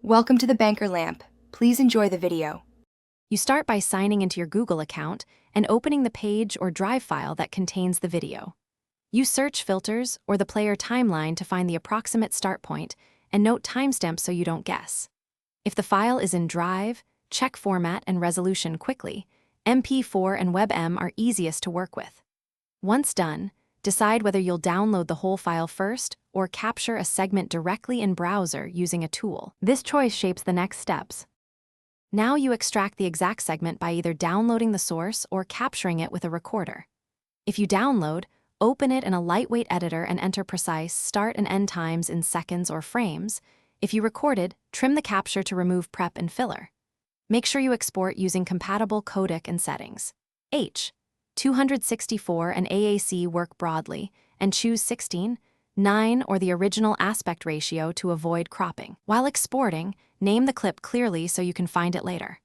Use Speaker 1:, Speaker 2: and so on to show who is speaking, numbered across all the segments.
Speaker 1: Welcome to the Banker Lamp. Please enjoy the video.
Speaker 2: You start by signing into your Google account and opening the page or Drive file that contains the video. Use search filters or the player timeline to find the approximate start point and note timestamps so you don't guess. If the file is in Drive, check format and resolution quickly. MP4 and WebM are easiest to work with. Once done, decide whether you'll download the whole file first or capture a segment directly in browser using a tool. This choice shapes the next steps. Now you extract the exact segment by either downloading the source or capturing it with a recorder. If you download, open it in a lightweight editor and enter precise start and end times in seconds or frames. If you recorded, trim the capture to remove prep and filler. Make sure you export using compatible codec and settings. 264 and AAC work broadly, and choose 16:9 or the original aspect ratio to avoid cropping. While exporting, name the clip clearly so you can find it later.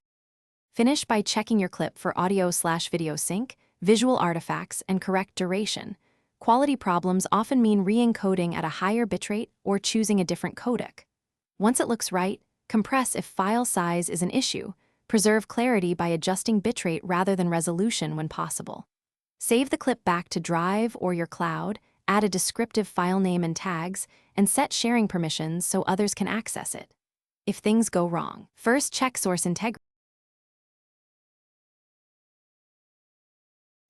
Speaker 2: Finish by checking your clip for audio/video sync, visual artifacts, and correct duration. Quality problems often mean re-encoding at a higher bitrate or choosing a different codec. Once it looks right, compress if file size is an issue. Preserve clarity by adjusting bitrate rather than resolution when possible. Save the clip back to Drive or your cloud, add a descriptive file name and tags, and set sharing permissions so others can access it. If things go wrong, first check source integrity.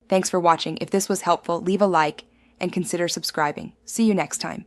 Speaker 1: Thanks for watching. If this was helpful, leave a like and consider subscribing. See you next time.